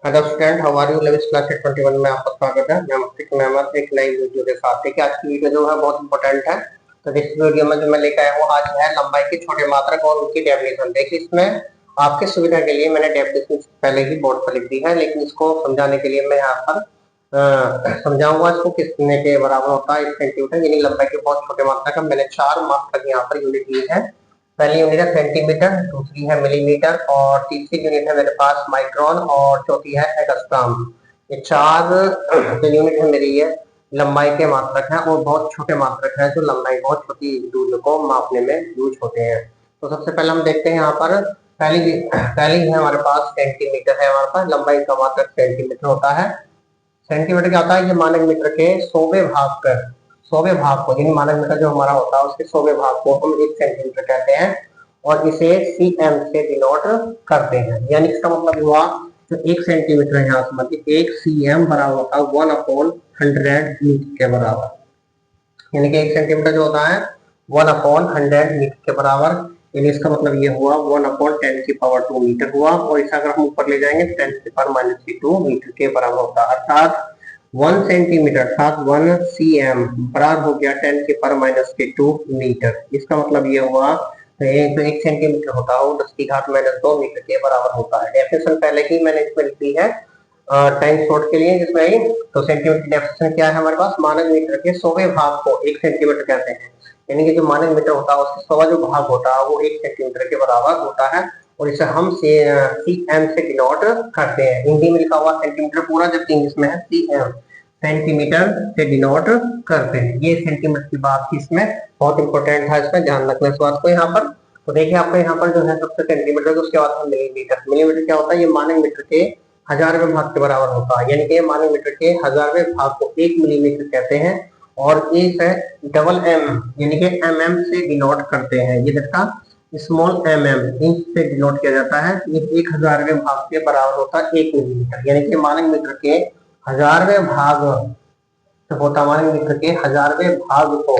Hello student, how are you? लेविस class 21 में आपका स्वागत है। मैं मुफ्तिक अहमद एक नई वीडियो के साथ। देखिए, आज की वीडियो जो है बहुत इंपॉर्टेंट है। तो इस वीडियो में जो मैं लेकर आया हूँ आज है लंबाई के छोटे मात्रक और उनकी डेफिनेशन। देखिए, इसमें आपकी सुविधा के लिए मैंने डेफिनेशन पहले ही बोर्ड पर लिख दी है, लेकिन इसको समझाने के लिए मैं यहाँ पर समझाऊंगा इसको कितने के बराबर होता है। 1 सेंटीमीटर यानी लंबाई के बहुत छोटे मात्रक का मैंने 4 मात्रक यहाँ पर यूनिट ली है। पहली यूनिट है सेंटीमीटर, दूसरी है मिलीमीटर और तीसरी यूनिट है मेरे पास माइक्रोन और चौथी है एंगस्ट्रॉम। ये 4 जो यूनिट है मेरी ये लंबाई के मात्रक हैं और बहुत छोटे मात्रक हैं जो लंबाई बहुत छोटी दूरी को मापने में यूज होते हैं। तो सबसे पहले हम देखते हैं यहाँ पर पहली है हमारे पास सेंटीमीटर है। हमारे पास लंबाई का मात्रक सेंटीमीटर होता है। सेंटीमीटर क्या होता है? ये मानक मीटर के 100वें भाग को यानी मानक मीटर जो हमारा होता है उसके 100वें भाग को हम 1 सेंटीमीटर कहते हैं और इसे सीएम से डिनोट करते हैं। यानी इसका मतलब हुआ जो 1 सेंटीमीटर है यहाँ समझिए 1 सीएम बराबर होता है 1/100 मीटर के बराबर। यानी कि 1 सेंटीमीटर जो होता है 1/100 मीटर के बराबर। यानी इसका मतलब ये हुआ 1/10⁻² मीटर हुआ और इसे अगर हम ऊपर ले जाएंगे 10⁻⁻2 मीटर के बराबर होता है। अर्थात 1 सेंटीमीटर अर्थात 1 सीएम बराबर हो गया 10⁻⁻2 मीटर। इसका मतलब ये हुआ तो 1 सेंटीमीटर होता है वो 10⁻⁻2 मीटर के बराबर होता है। डेफिनेशन पहले ही मैंने इसमें लिख दी है टाइम शॉर्ट के लिए जिसमें ही। तो सेंटीमीटर की डेफिनेशन क्या है हमारे पास? मानक मीटर के 100वें भाग को 1 सेंटीमीटर कहते हैं। यानी कि जो मानक मीटर होता है उसके 100वां जो भाग होता है वो 1 सेंटीमीटर के बराबर होता है और इसे हम सीएम से डिनोट करते हैं। हिंदी में लिखा हुआ सेंटीमीटर पूरा, जबकि इंग्लिश में है सीएम, सेंटीमीटर से डिनोट करते हैं। ये सेंटीमीटर की बात थी, इसमें बहुत इंपॉर्टेंट था, इसमें ध्यान रखना इस बात को यहाँ पर। तो देखिए आपको यहाँ पर जो है सबसे सेंटीमीटर, उसके बाद हम मिलीमीटर क्या होता है? ये मानक मीटर के 1000वें भाग के बराबर होता है। यानी कि मानक मीटर के 1000वें भाग को 1 मिलीमीटर कहते हैं और एक है डबल एम यानी कि एमएम से डिनोट करते हैं। ये देखा स्मॉल एमएम इंच से डिनोट किया जाता है। ये 1000वें भाग के बराबर होता है 1 मिलीमीटर। यानी कि मानक मीटर के 1000वें भाग होता मानक मीटर के 1000वें भाग को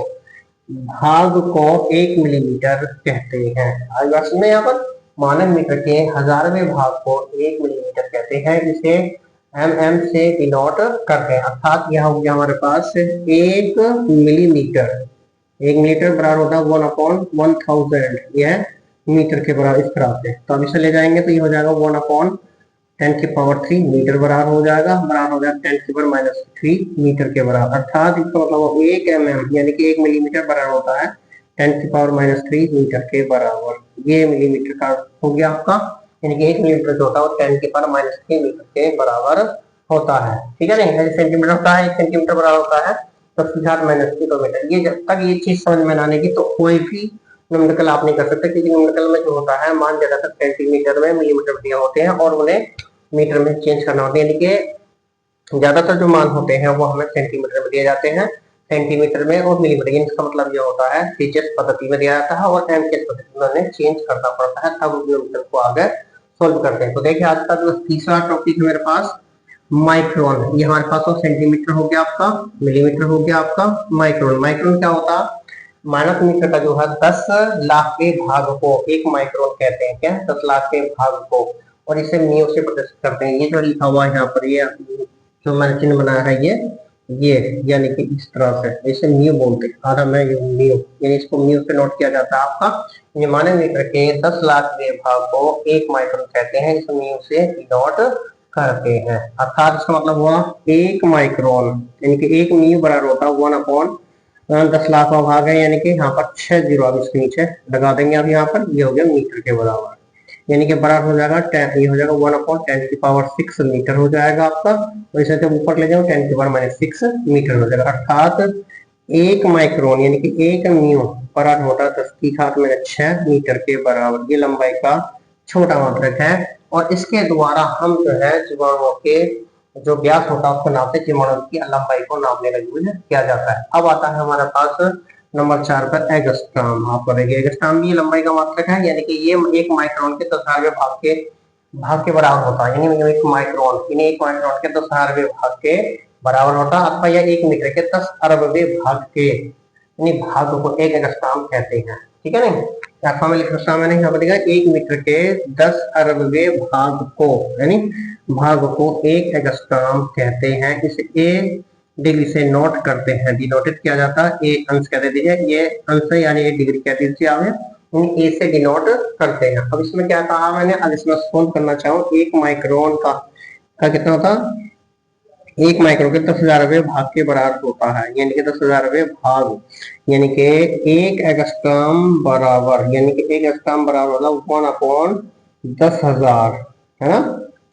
1 मिलीमीटर कहते हैं। आज बात सुनने यहाँ पर मानक मीटर के 1000वें भाग को 1 मिलीमीटर कहते हैं, इसे एमएम से डिनोट करते हैं। अर्थात यह हो गया हमारे पास 1 मिलीमीटर बराबर होता है 1/1000। यह मीटर के बराबर इस तरह से। तो अब इसे ले जाएंगे तो ये हो जाएगा 1/10⁻³ मीटर बराबर हो जाएगा 10⁻³ मीटर के बराबर। अर्थात इसका मतलब 1 एमएम यानी कि 1 मिलीमीटर बराबर होता है 10⁻³ मीटर के बराबर। ये मिलीमीटर का हो गया आपका, यानी कि 1 मिलीमीटर जो होता है वो 10⁻³ मीटर के बराबर होता है। ठीक है नहीं? सेंटीमीटर होता है 1 सेंटीमीटर बराबर होता है 10⁻³ किलोमीटर। ये जब तक ये चीज समझ में आने की तो कोई भी न्यूमेरिकल आप नहीं कर सकते, क्योंकि न्यूमेरिकल में जो होता है मान ज्यादातर सेंटीमीटर में मिलीमीटर दिए होते हैं और उन्हें मीटर में चेंज करना होता है। यानी कि ज्यादातर जो मान होते हैं वो हमें सेंटीमीटर में दिए जाते हैं, सेंटीमीटर में और मिलीमीटर। इसका मतलब ये होता है सीजीएस पद्धति में दिया जाता है और एमकेएस पद्धति में उन्हें चेंज करना पड़ता है, तब न्यूमेरिकल को आगे सोल्व करते हैं। तो देखिए आज का जो तीसरा टॉपिक है मेरे पास माइक्रोन। ये हमारे पास सेंटीमीटर हो गया आपका, मिलीमीटर हो गया आपका, माइक्रोन। माइक्रोन क्या होता है? मानक मीटर का जो है 10 लाखवें भाग को 1 माइक्रोन कहते हैं। क्या? 10 लाखवें भाग को, और इसे म्यू से प्रदर्शित करते हैं। ये जो लिखा हुआ है यहाँ पर, ये जो मैंने चिन्ह बनाया है ये यानी कि इस तरह से इसे म्यू बोलते हैं। आधा में म्यू यानी इसको म्यू से नोट किया जाता है आपका। ये मानक मीटर के 10 लाखवें भाग को 1 माइक्रोन कहते हैं, इसे म्यू से नोट करते हैं। अर्थात इसका मतलब हुआ 1 माइक्रोन यानी कि 1 म्यू बराबर होता है 1/10 लाख का भाग है, यानी कि यहाँ पर 6 जीरो अब इसके नीचे लगा देंगे। अब यहाँ पर ये हो गया मीटर के बराबर, यानी कि बराबर हो जाएगा ये हो जाएगा 1/10⁻6 मीटर हो जाएगा आपका। और इसे जब ऊपर ले जाओ 10⁻⁻6 मीटर हो जाएगा। अर्थात 1 माइक्रोन यानी कि 1 म्यू बराबर होता है 10⁻6 मीटर के बराबर। ये लंबाई का छोटा मात्रक है और इसके द्वारा हम जो है जीवाणुओं के जो व्यास होता है उसको नापते, जीवाणु की लंबाई को नापने का यूज किया जाता है। अब आता है हमारे पास नंबर 4 पर एंगस्ट्रॉम। आपको देखिए एंगस्ट्रॉम भी लंबाई का मात्रक है, यानी कि ये 1 माइक्रोन के 10,000वें भाग के बराबर होता है। यानी 1 माइक्रोन के 10,000वें भाग के बराबर होता है, अथवा यह 1 मीटर के 10 अरबवें भाग के यानी भाग को एक एंगस्ट्रॉम कहते हैं। ठीक है नहीं। अथवा में लिख रहा मैंने, यहाँ पर लिखा 1 मीटर के 10 अरबवें भाग को, यानी भाग को 1 एंगस्ट्रॉम कहते हैं। इसे ए डिग्री से नोट करते हैं, डिनोटेड किया जाता है, ए अंश कह दीजिए, ये अंश यानी 1 डिग्री कह दीजिए आप, ए से डिनोट करते हैं। अब इसमें क्या कहा मैंने, अब इसमें सोल्व करना चाहूँ, 1 माइक्रोन का कितना होता, 1 माइक्रोन के 10,000वें भाग के बराबर होता है, यानी कि 10,000वें भाग, यानी कि 1 एंगस्ट्रॉम बराबर, यानी कि 1 एंगस्ट्रॉम बराबर मतलब 1/10,000 है ना,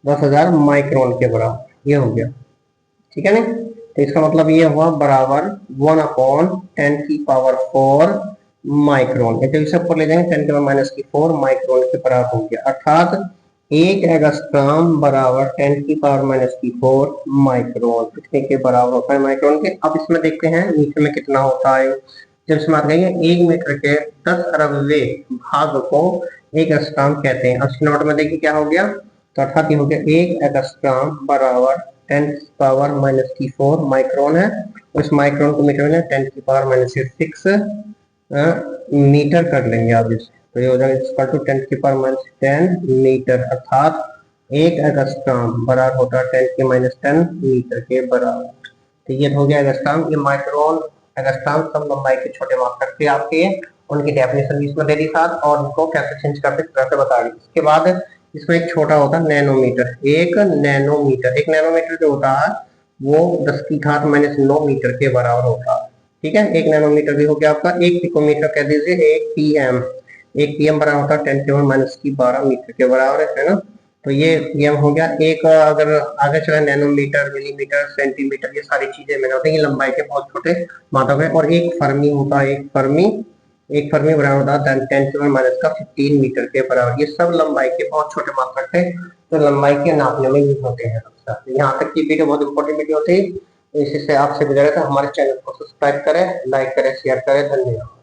10,000 माइक्रोन के बराबर, ये हो गया। ठीक है नहीं, तो इसका मतलब ये हुआ बराबर 1/10⁴ माइक्रोन, तो इसे ऊपर ले जाएंगे 10⁻⁴ माइक्रोन के बराबर हो गया, अर्थात 1 एंगस्ट्रॉम बराबर 10⁻⁴ माइक्रोन कितने के बराबर होता है, माइक्रोन के। अब इसमें देखते हैं मीटर में कितना होता है। जब इसमें बात करेंगे 1 मीटर के 10 अरबवें भाग को 1 एंगस्ट्रॉम कहते हैं। अब नोट में देखिए क्या हो गया, तो अर्थात ये हो गया 1 एंगस्ट्रॉम बराबर 10⁻⁴ माइक्रोन है, उस माइक्रोन को मीटर में 10⁻⁶ मीटर कर लेंगे आप इसे, तो ये हो जाएगा इक्वल टू 10⁻10 मीटर, अर्थात 1 एंगस्ट्रॉम बराबर होता है 10⁻10 मीटर के बराबर। तो ये हो गया एंगस्ट्रॉम, ये माइक्रोन एंगस्ट्रॉम सब लंबाई के छोटे मात्रक थे आपके, उनकी डेफिनेशन इसमें दे दी साथ, और उनको कैसे चेंज करते तरह से बता दी। इसके बाद इसमें एक छोटा होता है नैनोमीटर, एक नैनोमीटर जो होता है वो 10⁻⁹ मीटर के बराबर होता है। ठीक है, 1 नैनोमीटर भी हो गया आपका। 1 पिकोमीटर कह दीजिए, 1 पीएम बराबर होता है 10⁻⁻12 मीटर के बराबर है ना। तो ये पीएम हो गया। एक अगर आगे चले नैनोमीटर, मिलीमीटर, सेंटीमीटर, ये सारी चीजें मैंने होती है लंबाई के बहुत छोटे मात्रक है। और एक फर्मी होता है, एक फर्मी बराबर होता है 10⁻⁻15 मीटर के बराबर। ये सब लंबाई के बहुत छोटे मात्रक है, तो लंबाई के नापने में यूज होते हैं। यहाँ तक की वीडियो बहुत इंपॉर्टेंट वीडियो थी, इसी से आपसे गुजारिश है हमारे चैनल को सब्सक्राइब करें, लाइक करें, शेयर करें। धन्यवाद।